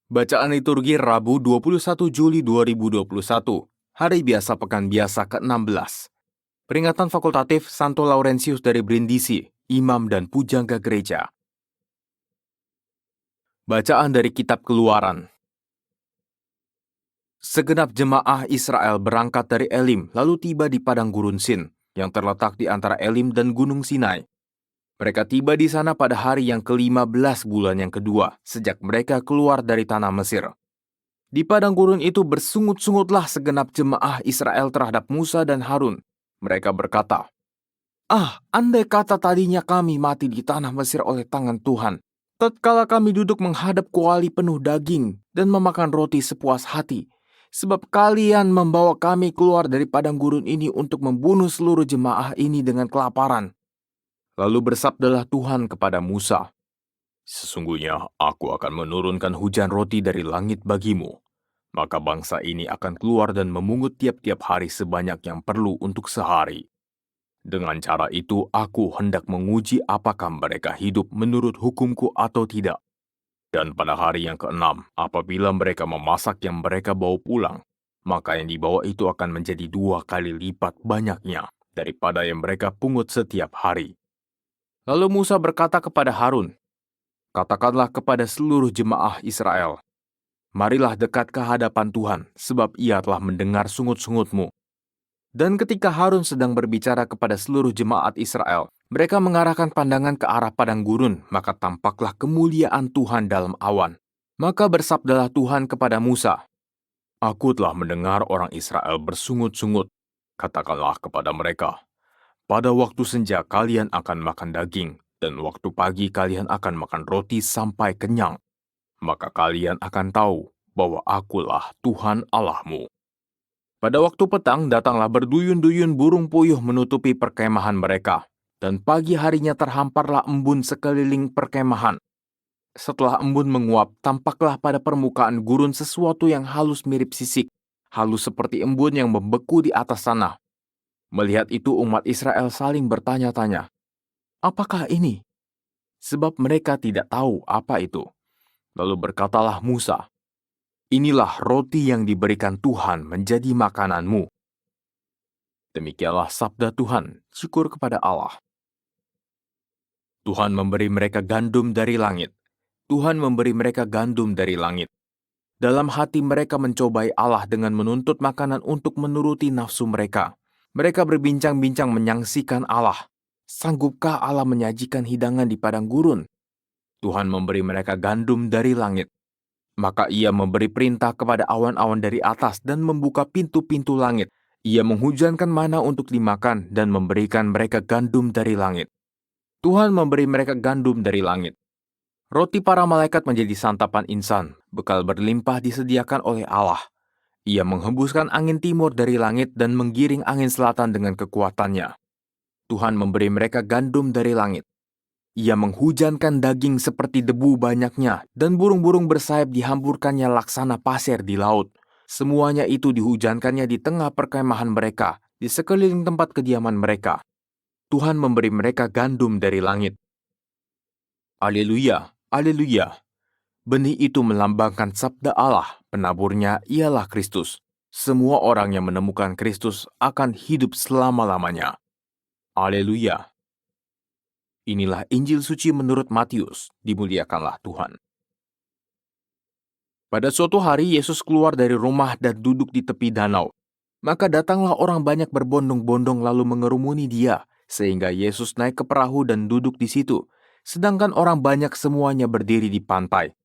Bacaan liturgi Rabu 21 Juli 2021, Hari Biasa Pekan Biasa ke-16. Peringatan fakultatif Santo Laurentius dari Brindisi, Imam dan Pujangga Gereja. Bacaan dari Kitab Keluaran. Segenap jemaah Israel berangkat dari Elim lalu tiba di padang gurun Sin, yang terletak di antara Elim dan Gunung Sinai. Mereka tiba di sana pada hari yang ke-15 bulan yang kedua, sejak mereka keluar dari tanah Mesir. Di padang gurun itu bersungut-sungutlah segenap jemaah Israel terhadap Musa dan Harun. Mereka berkata, andai kata tadinya kami mati di tanah Mesir oleh tangan Tuhan, tatkala kami duduk menghadap kuali penuh daging dan memakan roti sepuas hati, sebab kalian membawa kami keluar dari padang gurun ini untuk membunuh seluruh jemaah ini dengan kelaparan. Lalu bersabdalah Tuhan kepada Musa, "Sesungguhnya aku akan menurunkan hujan roti dari langit bagimu. Maka bangsa ini akan keluar dan memungut tiap-tiap hari sebanyak yang perlu untuk sehari. Dengan cara itu aku hendak menguji apakah mereka hidup menurut hukumku atau tidak. Dan pada hari yang ke-6, apabila mereka memasak yang mereka bawa pulang, maka yang dibawa itu akan menjadi 2 kali lipat banyaknya daripada yang mereka pungut setiap hari." Lalu Musa berkata kepada Harun, "Katakanlah kepada seluruh jemaah Israel, marilah dekat ke hadapan Tuhan, sebab Ia telah mendengar sungut-sungutmu." Dan ketika Harun sedang berbicara kepada seluruh jemaat Israel, mereka mengarahkan pandangan ke arah padang gurun, maka tampaklah kemuliaan Tuhan dalam awan. Maka bersabdalah Tuhan kepada Musa, "Aku telah mendengar orang Israel bersungut-sungut. Katakanlah kepada mereka, pada waktu senja kalian akan makan daging, dan waktu pagi kalian akan makan roti sampai kenyang. Maka kalian akan tahu bahwa akulah Tuhan Allahmu." Pada waktu petang datanglah berduyun-duyun burung puyuh menutupi perkemahan mereka, dan pagi harinya terhamparlah embun sekeliling perkemahan. Setelah embun menguap, tampaklah pada permukaan gurun sesuatu yang halus mirip sisik, halus seperti embun yang membeku di atas tanah. Melihat itu umat Israel saling bertanya-tanya, "Apakah ini?" Sebab mereka tidak tahu apa itu. Lalu berkatalah Musa, "Inilah roti yang diberikan Tuhan menjadi makananmu." Demikianlah sabda Tuhan, syukur kepada Allah. Tuhan memberi mereka gandum dari langit. Tuhan memberi mereka gandum dari langit. Dalam hati mereka mencobai Allah dengan menuntut makanan untuk menuruti nafsu mereka. Mereka berbincang-bincang menyaksikan Allah. Sanggupkah Allah menyajikan hidangan di padang gurun? Tuhan memberi mereka gandum dari langit. Maka Ia memberi perintah kepada awan-awan dari atas dan membuka pintu-pintu langit. Ia menghujankan mana untuk dimakan dan memberikan mereka gandum dari langit. Tuhan memberi mereka gandum dari langit. Roti para malaikat menjadi santapan insan, bekal berlimpah disediakan oleh Allah. Ia menghembuskan angin timur dari langit dan menggiring angin selatan dengan kekuatannya. Tuhan memberi mereka gandum dari langit. Ia menghujankan daging seperti debu banyaknya, dan burung-burung bersayap dihamburkannya laksana pasir di laut. Semuanya itu dihujankannya di tengah perkemahan mereka, di sekeliling tempat kediaman mereka. Tuhan memberi mereka gandum dari langit. Haleluya, haleluya. Benih itu melambangkan sabda Allah, penaburnya ialah Kristus. Semua orang yang menemukan Kristus akan hidup selama-lamanya. Haleluya. Inilah Injil suci menurut Matius, dimuliakanlah Tuhan. Pada suatu hari Yesus keluar dari rumah dan duduk di tepi danau. Maka datanglah orang banyak berbondong-bondong lalu mengerumuni Dia, sehingga Yesus naik ke perahu dan duduk di situ, sedangkan orang banyak semuanya berdiri di pantai.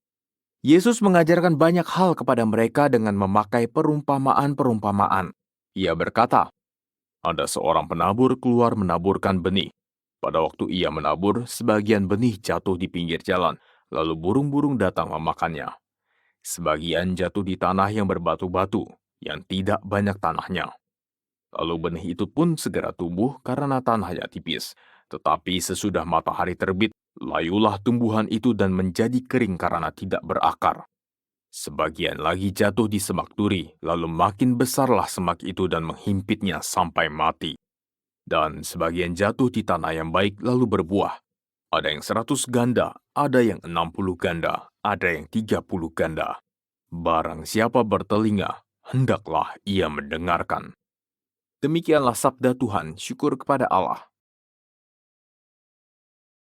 Yesus mengajarkan banyak hal kepada mereka dengan memakai perumpamaan-perumpamaan. Ia berkata, "Ada seorang penabur keluar menaburkan benih. Pada waktu ia menabur, sebagian benih jatuh di pinggir jalan, lalu burung-burung datang memakannya. Sebagian jatuh di tanah yang berbatu-batu, yang tidak banyak tanahnya. Lalu benih itu pun segera tumbuh karena tanahnya tipis. Tetapi sesudah matahari terbit, layulah tumbuhan itu dan menjadi kering karena tidak berakar. Sebagian lagi jatuh di semak duri, lalu makin besarlah semak itu dan menghimpitnya sampai mati. Dan sebagian jatuh di tanah yang baik lalu berbuah. Ada yang 100 ganda, ada yang 60 ganda, ada yang 30 ganda." Barang siapa bertelinga, hendaklah ia mendengarkan. Demikianlah sabda Tuhan, syukur kepada Allah.